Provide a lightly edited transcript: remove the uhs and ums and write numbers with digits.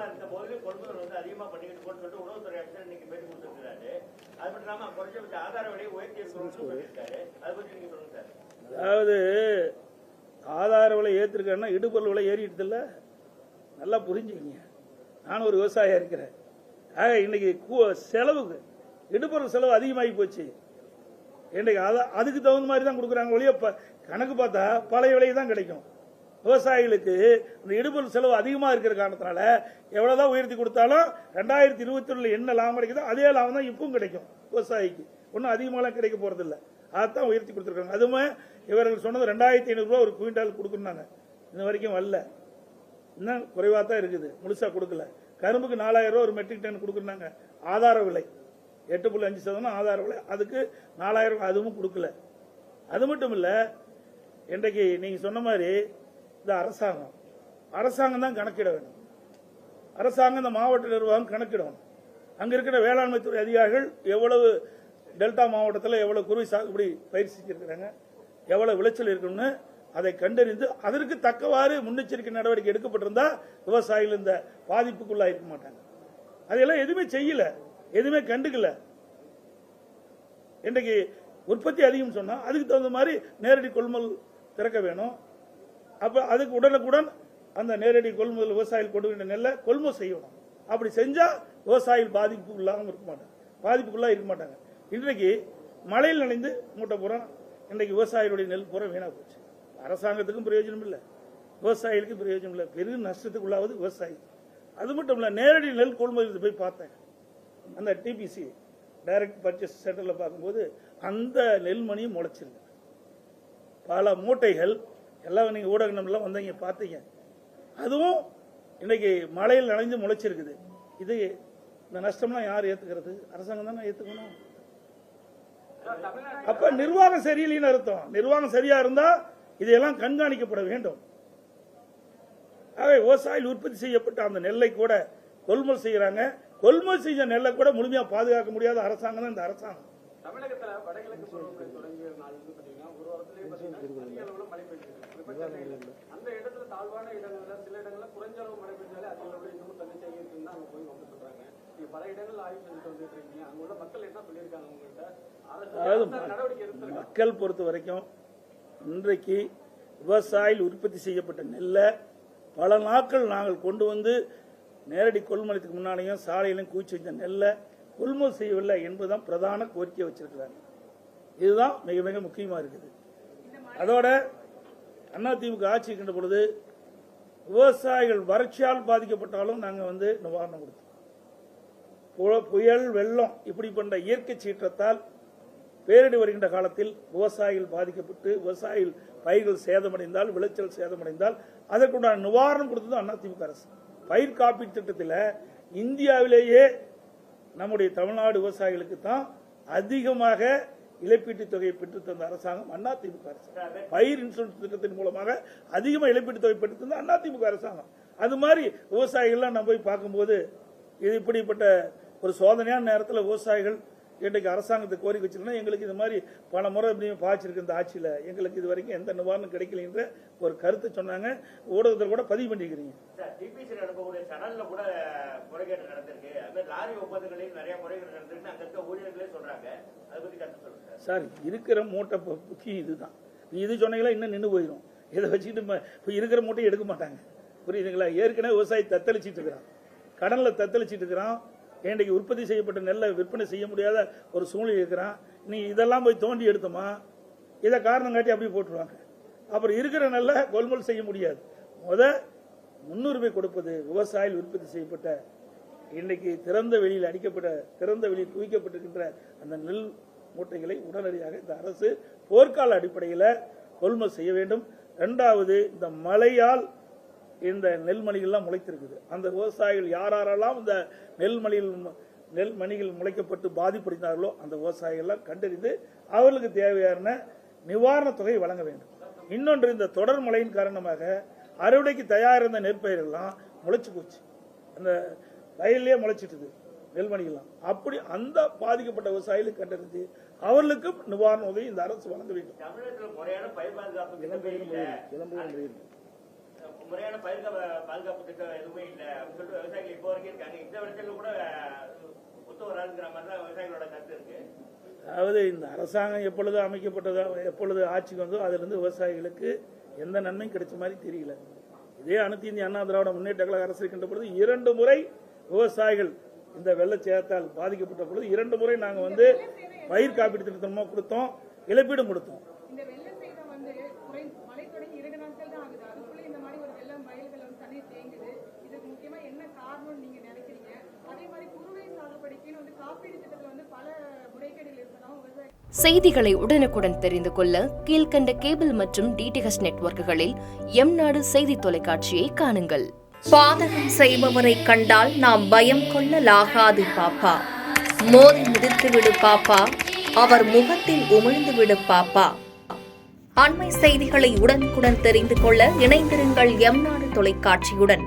அதிகமா இருந்த போதிலும் கொள்முதல் வந்து அதிகமா பண்ணிக்கிட்டு போன்னு சொல்லிட்டு உணவுத்துறை அமைச்சர் இன்னைக்கு பேட்டி கொடுத்துருக்காரு. அது மட்டும் இல்லாம குறைஞ்சபட்ச ஆதார விலையை உயர்த்தி இருக்கணும்னு சொல்லியிருக்காரு. அதை பத்தி நீங்க சொல்லுங்க சார். அதாவது ஆதார விலை ஏற்றிருக்கேன்னா இடுபொருள் விலை ஏறிடுது இல்லை, நல்லா புரிஞ்சுக்கிங்க. நான் ஒரு விவசாயியா இருக்கிறேன். ஆக இன்னைக்கு செலவுக்கு இடுபொருள் செலவு அதிகமாகி போச்சு. இன்றைக்கு அதுக்கு தகுந்த மாதிரி தான் கொடுக்குறாங்க ஒழிய கணக்கு பார்த்தா பழைய விலை தான் கிடைக்கும். விவசாயிகளுக்கு இந்த இடுபொருள் செலவு அதிகமாக இருக்கிற காரணத்தினால எவ்வளவுதான் உயர்த்தி கொடுத்தாலும் 2021 என்ன லாபம் கிடைக்குதோ அதே லாபம் தான் இப்பவும் கிடைக்கும் விவசாயிக்கு. ஒன்றும் அதிகமாகலாம் கிடைக்க போறது இல்லை. அதான் உயர்த்தி கொடுத்துருக்காங்க. அதுவுமே இவர்கள் சொன்னது 2500 ரூபாய் ஒரு குவிண்டால் கொடுக்குறாங்க. இன்ன வரைக்கும் வரல, இன்னும் குறைவாக தான் இருக்குது, முழுசா கொடுக்கல. கரும்புக்கு 4000 ரூபாய் ஒரு மெட்ரிக் டன் கொடுக்குறாங்க ஆதார விலை, 8.5% ஆதார விலை, அதுக்கு 4000 அதுவும் கொடுக்கல. அது மட்டும் இல்ல, இன்றைக்கு நீங்க சொன்ன மாதிரி இந்த அரசாங்கம் தான் கணக்கிட வேண்டும். அரசாங்கம் இந்த மாவட்ட நிர்வாகம் கணக்கிடணும். அங்க இருக்கிற வேளாண்மை துறை அதிகாரிகள் எவ்வளவு டெல்டா மாவட்டத்தில் எவ்வளவு குறுவை சாகுபடி பயிர் செஞ்சிருக்கிறாங்க, எவ்வளவு விளைச்சல் இருக்கணும்னு அதை கண்டறிந்து அதற்கு தக்கவாறு முன்னெச்சரிக்கை நடவடிக்கை எடுக்கப்பட்டிருந்தா விவசாயிகள் இந்த பாதிப்புக்குள்ளாக இருக்க மாட்டாங்க. அதெல்லாம் எதுவுமே செய்யல, எதுவுமே கண்டுக்கல. இன்றைக்கு உற்பத்தி அதிகம் சொன்னா அதுக்கு தகுந்த மாதிரி நேரடி கொள்முதல் திறக்க வேணும். அப்ப அதுக்கு உடனுக்குடன் அந்த நேரடி கொள்முதல் விவசாயிகள் கொண்டு வந்த நெல்லை கொள்முதல் செய்யணும். அப்படி செஞ்சா விவசாயிகள் பாதிப்புக்குள்ளாக இருக்க மாட்டாங்க. இன்றைக்கு மழையில் நனைந்து மூட்டை புறம் இன்றைக்கு விவசாயிகளுடைய நெல் புறம் வீணா போச்சு. அரசாங்கத்துக்கும் பிரயோஜனம் இல்லை, விவசாயிகளுக்கும் பிரயோஜனம் இல்லை. பெரும் நஷ்டத்துக்குள்ளாவது விவசாயி. அது மட்டும் இல்ல, நேரடி நெல் கொள்முதல் போய் பார்த்தேன். அந்த டிபிசி டைரக்ட் பர்ச்சேஸ் சென்டர்ல பார்க்கும்போது அந்த நெல்மணியும் முளைச்சிருக்கு. பல மூட்டைகள் எல்லாம் நீங்க ஊடகம் வந்தீங்க பார்த்தீங்க. அதுவும் இன்னைக்கு மழையில் நனைஞ்சு முளைச்சிருக்குது. இது இந்த நஷ்டம்லாம் யார் ஏத்துக்கிறது? அரசாங்கம் தானே ஏத்துக்கணும். அப்ப நிர்வாகம் சரியில்லைன்னு அர்த்தம். நிர்வாகம் சரியா இருந்தா இதையெல்லாம் கண்காணிக்கப்பட வேண்டும். விவசாயிகள் உற்பத்தி செய்யப்பட்ட அந்த நெல்லை கூட கொள்முதல் செய்யறாங்க. கொள்முதல் செஞ்ச நெல்லை கூட முழுமையா பாதுகாக்க முடியாத அரசாங்கம் தான் இந்த அரசாங்கம். தமிழகத்துல வடகிழக்கு பருவமழை தொடங்கிய நாள் பாத்தீங்கன்னா ஒரு வாரத்திலேயே அதிக அளவுல மழை பெய்யுது. அந்த இடத்துல தாழ்வான இடங்கள்ல சில இடங்கள்ல குறைஞ்ச அளவு மழை பெய்ஞ்சாலே அதிக அளவுல இன்னும் தண்ணி இருக்குன்னு அங்க போய் வந்து சொல்றாங்க. நீங்க பல இடங்கள்ல ஆய்வு செஞ்சுட்டு வந்துட்டு இருக்கீங்க. அங்க உள்ள மக்கள் என்ன சொல்லியிருக்காங்க உங்கள்கிட்ட? நடவடிக்கை எடுத்து மக்கள் பொறுத்த வரைக்கும் இன்றைக்கு விவசாயிகள் உற்பத்தி செய்யப்பட்ட நெல்லை பல நாட்கள் நாங்கள் கொண்டு வந்து நேரடி கொள்முதலுக்கு முன்னாலேயும் சாலையிலும் குவிச்சு வச்ச நெல்லை கொள்முதல் செய்யவில்லை என்பதுதான் பிரதான கோரிக்கை வச்சிருக்கிறாங்க. இதுதான் மிக மிக முக்கியமா இருக்குது. அதோட அதிமுக ஆட்சி இருக்கின்ற பொழுது விவசாயிகள் வறட்சியால் பாதிக்கப்பட்டாலும் நாங்கள் நிவாரணம் கொடுத்தோம். புயல், வெள்ளம் இப்படி பண்ற இயற்கை சீற்றத்தால் பேரிடி வருகின்ற காலத்தில் விவசாயிகள் பாதிக்கப்பட்டு விவசாயிகள் பயிர்கள் சேதமடைந்தால், விளைச்சல் சேதமடைந்தால் அதற்குண்டான நிவாரணம் கொடுத்தது அதிமுக அரசு. பயிர் காப்பீட்டு திட்டத்தில் இந்தியாவிலேயே நம்முடைய தமிழ்நாடு விவசாயிகளுக்கு தான் அதிகமாக இழப்பீட்டு தொகையை பெற்று தந்த அரசாங்கம் அதிமுக அரசு. பயிர் இன்சூரன்ஸ் திட்டத்தின் மூலமாக அதிகமாக இழப்பீட்டு தொகை பெற்று தந்த அதிமுக அரசாங்கம். அது மாதிரி விவசாயிகள்லாம் நம்ம போய் பார்க்கும்போது இது இப்படிப்பட்ட ஒரு சோதனையான நேரத்தில் விவசாயிகள் இன்றைக்கு அரசாங்கத்துக்கு கோரிக்கை வச்சிருந்தா எங்களுக்கு இது மாதிரி பல முறை பாய்ச்சிருக்கு இந்த ஆட்சியில், எங்களுக்கு இது வரைக்கும் எந்த நிவாரணம் கிடைக்கல என்ற ஒரு கருத்தை சொன்னாங்க. ஊடகத்தில் கூட பதிவு பண்ணிக்கிறீங்க. கூட முறைகேடு நடந்திருக்கு. லாரி ஒப்பந்தங்களில் நிறைய முறைகேடு நடந்திருக்கு அங்க இருக்க ஊழியர்களே சொல்றாங்க. அதை பத்தி கருத்து சொல்லுங்க சார். இருக்கிற மூட்டை முக்கியம் இதுதான். இது சொன்னீங்களா இன்னும் நின்று போயிடும். இதை வச்சுக்கிட்டு இருக்கிற மூட்டையை எடுக்க மாட்டாங்க. புரியுதுங்களா? ஏற்கனவே விவசாயி தத்தளிச்சிட்டு இருக்கிறான், கடன்ல தத்தளிச்சிட்டு இருக்கிறான். இன்றைக்கு உற்பத்தி செய்யப்பட்ட நெல்லை விற்பனை செய்ய முடியாத ஒரு சூழ்நிலை இருக்கிறான். நீ இதெல்லாம் போய் தோண்டி எடுத்தோமா இதை காரணம் காட்டி அப்படியே போட்டுருவாங்க. அப்புறம் இருக்கிற நெல்லை கொள்முதல் செய்ய முடியாது. முன்னுரிமை கொடுப்பது விவசாயிகள் உற்பத்தி செய்யப்பட்ட இன்னைக்கு திறந்த வெளியில் குவிக்கப்பட்டிருக்கின்ற அந்த நெல் மூட்டைகளை உடனடியாக இந்த அரசு போர்க்கால அடிப்படையில் கொள்முதல் செய்ய வேண்டும். இரண்டாவது, இந்த மழையால் இந்த நெல்மணிகள்லாம் முளைத்திருக்குது. அந்த விவசாயிகள் யாரெல்லாம் இந்த நெல்மணிகள் முளைக்கப்பட்டு பாதிப்படைந்தார்களோ அந்த விவசாயிகள்லாம் கண்டறிந்து அவர்களுக்கு தேவையான நிவாரண தொகை வழங்க வேண்டும். இன்னொன்று, இந்த தொடர் மழையின் காரணமாக அறுவடைக்கு தயார் இருந்த நெற்பயிரெல்லாம் முளைச்சு போச்சு. அந்த வயல்லே முளைச்சிட்டுது நெல்மணிகள்லாம். அப்படி அந்த பாதிக்கப்பட்ட விவசாயிகளுக்கு கண்டறிந்து அவர்களுக்கும் நிவாரண உதவி இந்த அரசு வழங்க வேண்டும். முறையான பாதுகாப்பு திட்டம் எதுவுமே இல்லை அப்படின்னு சொல்லிட்டு விவசாயிகள் இப்போ வரைக்கும் இருக்காங்க. இந்த விளைச்சல் கூட ஒத்து வராதுங்கிற மாதிரி தான் விவசாயிகளோட கருத்து இருக்கு. அதாவது இந்த அரசாங்கம் எப்பொழுது அமைக்கப்பட்டதோ, எப்பொழுது ஆட்சிக்கு வந்தோ அதிலிருந்து விவசாயிகளுக்கு எந்த நன்மையும் கிடைச்ச மாதிரி தெரியல. இதே அனைத்து இந்திய அண்ணா திராவிட முன்னேற்ற கழக அரசு இருக்கின்ற பொழுது 2 முறை விவசாயிகள் இந்த வெள்ளச்சேதத்தால் பாதிக்கப்பட்ட பொழுது 2 முறை நாங்கள் பயிர் காப்பீடு திட்டமாக கொடுத்தோம், இழப்பீடும் கொடுத்தோம். இந்த வெள்ள சேதம் மழை தொடங்கி 2 நாட்கள் தான் ஆகுது, அதுக்குள்ள இந்த மாதிரி ஒரு வெள்ளம் வயல்கள் தண்ணீர் தேங்குது. இதுக்கு முக்கியமா என்ன காரணம்னு நீங்க நினைக்கிறீங்க? அதே மாதிரி குறுவை சாகுபடிக்குன்னு காப்பீடு திட்டத்துல பல முறைகேடுகள் இருப்பதாகவும் விவசாய செய்திகளை உடனுக்குடன் தெரிந்து கொள்ள கீழ்க்கண்ட கேபிள் மற்றும் டிடிஎச் நெட்வொர்க்குகளில் எம்நாடு செய்தி தொலைக்காட்சியை காணுங்கள். பாதகம் செய்பவரை கண்டால் நாம் பயம் கொள்ளலாகாது பாப்பா. மோதி மிதித்து விடு பாப்பா, அவர் முகத்தில் உமிழ்ந்து விடு பாப்பா. அண்மை செய்திகளை உடனுக்குடன் தெரிந்து கொள்ள இணைந்திருங்கள் எம்நாடு தொலைக்காட்சியுடன்.